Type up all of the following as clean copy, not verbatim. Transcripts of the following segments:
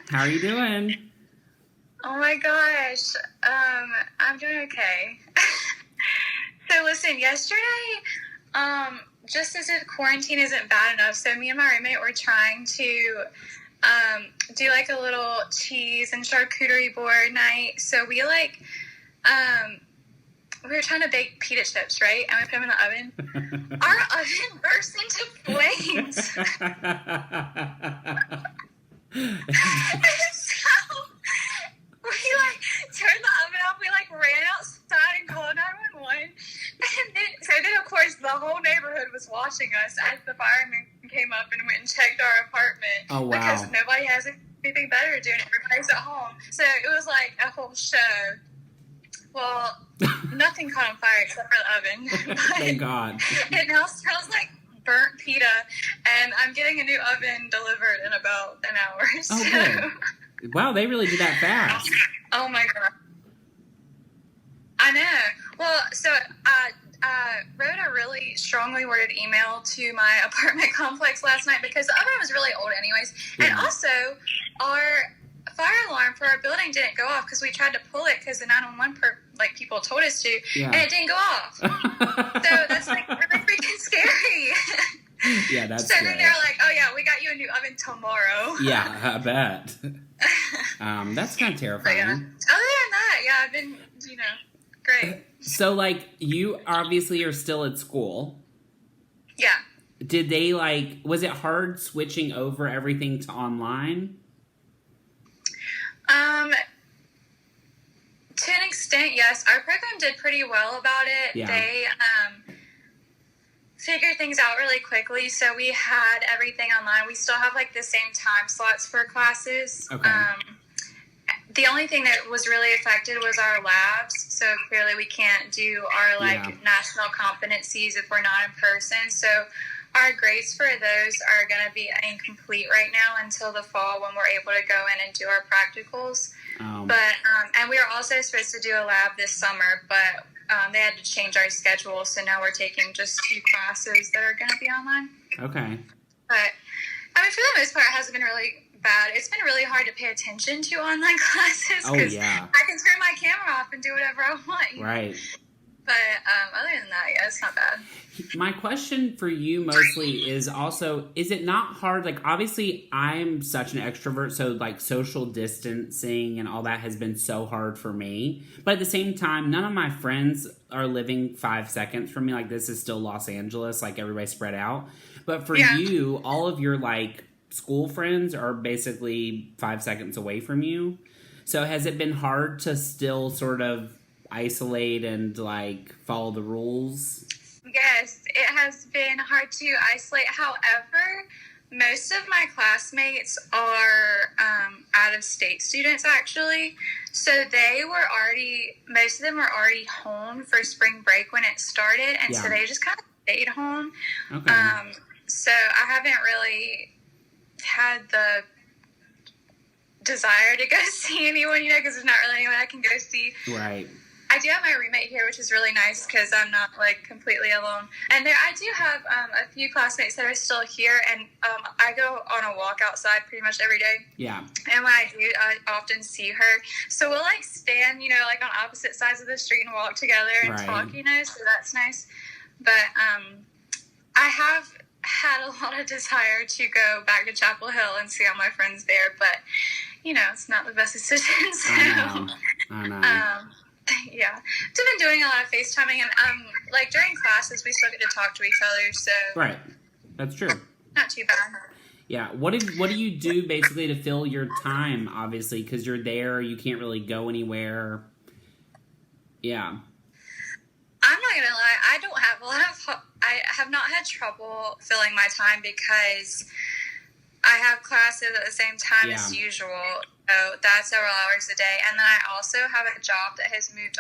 How are you doing? Oh my gosh. I'm doing okay. So listen, yesterday, just as if quarantine isn't bad enough, so me and my roommate were trying to do like a little cheese and charcuterie board night. So we were trying to bake pita chips, right? And we put them in the oven. Our oven burst into flames. So we turned the oven off. We ran outside and called 911. And then of course the whole neighborhood was watching us as the firemen came up and went and checked our apartment. Oh wow! Because nobody has anything better to do, and everybody's at home. So it was like a whole show. Well, nothing caught on fire except for the oven. Thank God. It now smells like burnt pita, and I'm getting a new oven delivered in about an hour. So. Oh, good. Wow, they really did that fast. Oh my God. I know. Well, so I wrote a really strongly worded email to my apartment complex last night because the oven was really old anyways. Yeah. And also, our fire alarm for our building didn't go off because we tried to pull it because the 911 people told us to, and it didn't go off. So that's really freaking scary. Yeah, that's so then they're like, oh yeah, we got you a new oven tomorrow. Yeah, I bet. That's kind of terrifying. Yeah. Other than that, yeah, I've been, great. So you obviously are still at school. Yeah. Did they was it hard switching over everything to online? To an extent, yes. Our program did pretty well about it. Yeah. They figured things out really quickly, so we had everything online. We still have the same time slots for classes. Okay. The only thing that was really affected was our labs. So clearly we can't do our national competencies if we're not in person. So our grades for those are going to be incomplete right now until the fall when we're able to go in and do our practicals. But and we were also supposed to do a lab this summer, but they had to change our schedule. So now we're taking just 2 classes that are going to be online. Okay. But for the most part, it hasn't been really bad. It's been really hard to pay attention to online classes because I can turn my camera off and do whatever I want. Right. But other than that, yeah, it's not bad. My question for you mostly is also, is it not hard? Obviously, I'm such an extrovert, so social distancing and all that has been so hard for me. But at the same time, none of my friends are living 5 seconds from me. This is still Los Angeles, everybody's spread out. But for you, all of your school friends are basically 5 seconds away from you. So has it been hard to still sort of isolate and follow the rules? Yes, it has been hard to isolate. However, most of my classmates are out-of-state students, actually. So most of them were already home for spring break when it started, and so they just kind of stayed home. Okay. So I haven't really had the desire to go see anyone, because there's not really anyone I can go see. Right. I do have my roommate here, which is really nice because I'm not completely alone. And I do have a few classmates that are still here, and I go on a walk outside pretty much every day. Yeah. And when I do, I often see her. So we'll stand, on opposite sides of the street and walk together and talk, so that's nice. But I have had a lot of desire to go back to Chapel Hill and see all my friends there, but it's not the best decision. So, I know. Yeah, so I've been doing a lot of FaceTiming, and during classes we still get to talk to each other. So right, that's true. Not too bad. Yeah. What do you do basically to fill your time? Obviously, because you're there, you can't really go anywhere. Yeah. I'm not gonna lie. I don't have a lot of. I have not had trouble filling my time because I have classes at the same time as usual. So that's several hours a day. And then I also have a job that has moved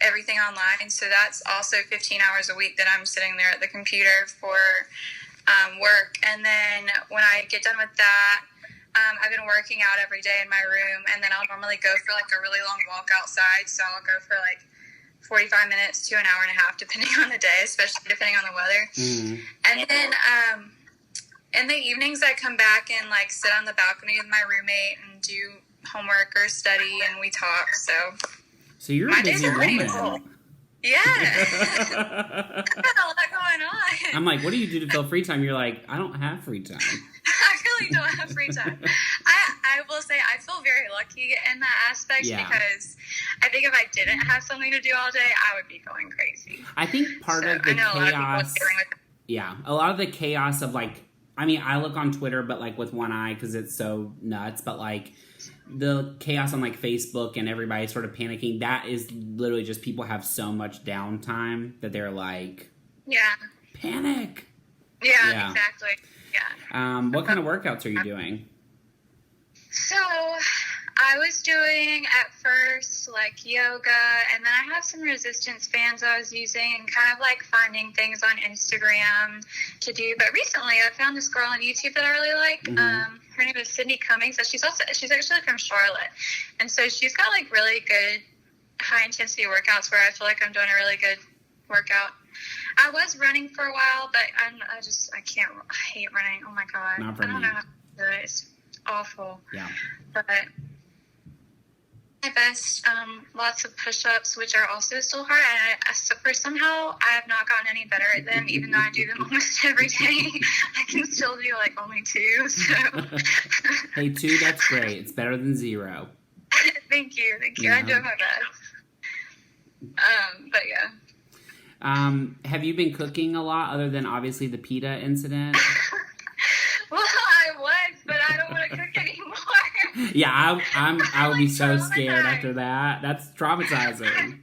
everything online. So that's also 15 hours a week that I'm sitting there at the computer for work. And then when I get done with that, I've been working out every day in my room. And then I'll normally go for a really long walk outside. So I'll go for 45 minutes to an hour and a half, depending on the day, especially depending on the weather. Mm. And then in the evenings I come back and like sit on the balcony with my roommate and do homework or study, and we talk. So you're a busy woman. Cool. Yeah. I got a lot going on. I'm like, what do you do to fill free time? You're like, I don't have free time. I really don't have free time. I will say I feel very lucky in that aspect because I think if I didn't have something to do all day, I would be going crazy. I think part of the chaos. A lot of the chaos of like, I mean, I look on Twitter, but like with one eye because it's so nuts. But like the chaos on like Facebook and everybody sort of panicking, that is literally just people have so much downtime that they're like, panic. Yeah. Exactly. Yeah. What kind of workouts are you doing? So I was doing at first like yoga, and then I have some resistance bands I was using and kind of like finding things on Instagram to do. But recently I found this girl on YouTube that I really like. Mm-hmm. Her name is Sydney Cummings. So she's actually from Charlotte. And so she's got like really good high intensity workouts where I feel like I'm doing a really good workout. I was running for a while, but I hate running. Oh my God. Not for me. I don't know how to do it. It's awful. Yeah. But my best, lots of push-ups, which are also still hard. And somehow I have not gotten any better at them, even though I do them almost every day. I can still do like only 2. So. Hey, 2, that's great. It's better than 0. Thank you. Yeah. I do my best. But yeah. Have you been cooking a lot other than obviously the PETA incident? Well, I was, but I don't want to cook anymore. Yeah, I would be so scared after that. That's traumatizing.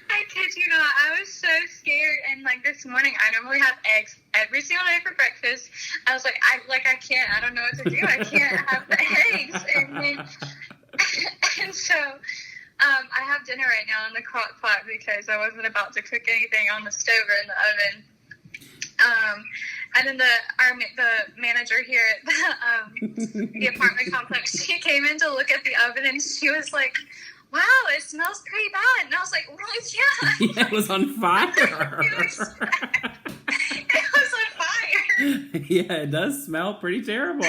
I kid you not. I was so scared, and like this morning, I normally have eggs every single day for breakfast. I was like, I can't. I don't know what to do. I can't have the eggs, and so. I have dinner right now in the crock pot because I wasn't about to cook anything on the stove or in the oven. And then the manager here at the apartment complex, she came in to look at the oven and she was like, "Wow, it smells pretty bad." And I was like, "Well, yeah." Yeah, it was on fire. It was on fire. Yeah, it does smell pretty terrible.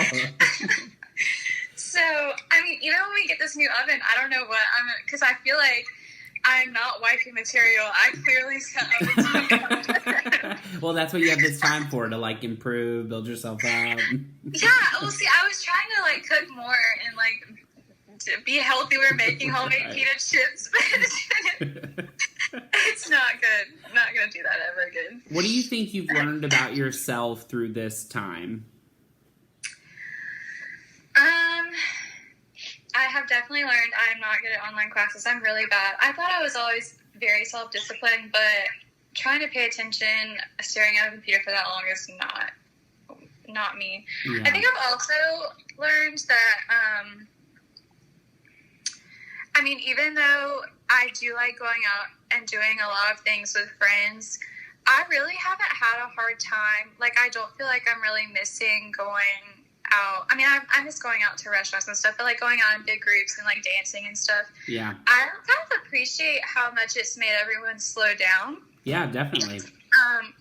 So, I mean, even when we get this new oven, I don't know what because I feel like I'm not wifey material. I clearly set ovens. Well, that's what you have this time for, to like improve, build yourself up. Yeah, well, see, I was trying to like cook more and like to be healthy. We're making homemade pita chips, but it's not good. I'm not going to do that ever again. What do you think you've learned about yourself through this time? I have definitely learned I'm not good at online classes. I'm really bad. I thought I was always very self-disciplined, but trying to pay attention, staring at a computer for that long is not me. Yeah. I think I've also learned that, I mean, even though I do like going out and doing a lot of things with friends, I really haven't had a hard time. Like, I don't feel like I'm really missing going out. I mean, I miss going out to restaurants and stuff, but like going out in big groups and like dancing and stuff. Yeah. I kind of appreciate how much it's made everyone slow down. Yeah, definitely.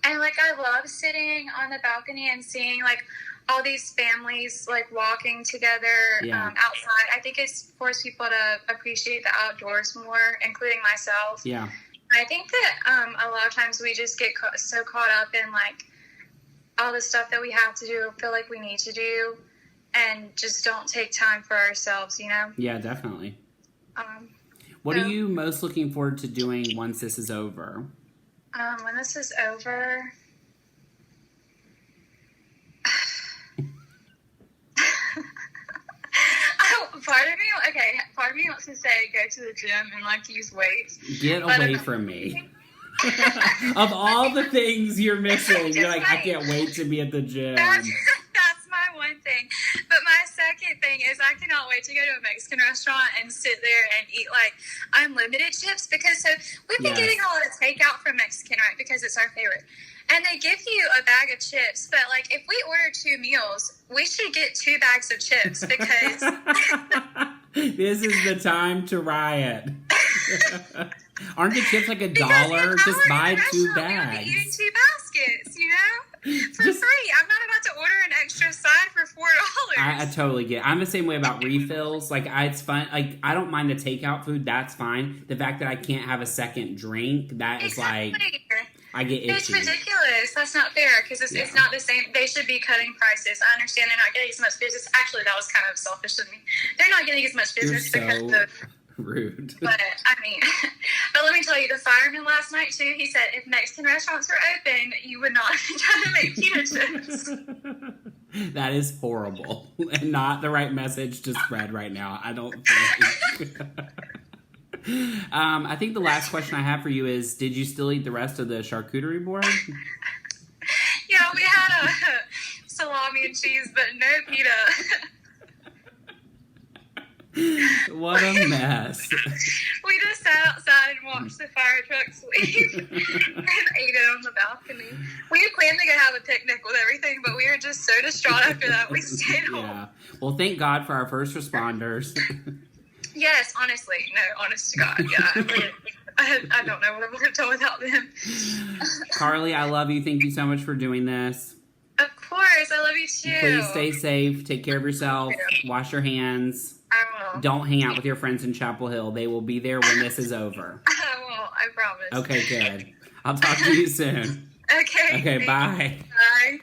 And like I love sitting on the balcony and seeing like all these families like walking together outside. I think it's forced people to appreciate the outdoors more, including myself. Yeah. I think that a lot of times we just get so caught up in like all the stuff that we have to do, feel like we need to do, and just don't take time for ourselves, you know? Yeah, definitely. What are you most looking forward to doing once this is over? When this is over... part of me wants to say go to the gym and, like, use weights. Get away from me. Of all the things you're missing, you're like, I can't wait to be at the gym. That's my one thing. But my second thing is I cannot wait to go to a Mexican restaurant and sit there and eat, like, unlimited chips. Because we've been getting a lot of takeout from Mexican, right? Because it's our favorite. And they give you a bag of chips. But, like, if we order 2 meals, we should get 2 bags of chips because... This is the time to riot. Aren't the chips like $1? Just buy 2 bags. We would be eating 2 baskets, you know? For free. I'm not about to order an extra side I totally get it. I'm the same way about refills. Like, it's fun. Like, I don't mind the takeout food. That's fine. The fact that I can't have a second drink, that is like, I get itchy. It's ridiculous. That's not fair because it's not the same. They should be cutting prices. I understand they're not getting as much business. Actually, that was kind of selfish of me. They're not getting as much business because of rude. But but let me tell you, the fireman last night too, he said if Mexican restaurants were open, you would not try to make pita chips. That is horrible and not the right message to spread right now. I don't think. I think the last question I have for you is, did you still eat the rest of the charcuterie board? Yeah, we had a salami and cheese, but no pita. What a mess. We just sat outside and watched the fire trucks leave and ate it on the balcony. We had planned to go have a picnic with everything, but we were just so distraught after that we stayed home. Yeah. Well, thank God for our first responders. Yes, honestly. No, honest to God. Yeah. I don't know what I would have done without them. Carley, I love you. Thank you so much for doing this. Of course. I love you too. Please stay safe. Take care of yourself. Wash your hands. I will. Don't hang out with your friends in Chapel Hill. They will be there when this is over. I won't. I promise. Okay, good. I'll talk to you soon. Okay. Okay, bye. Bye.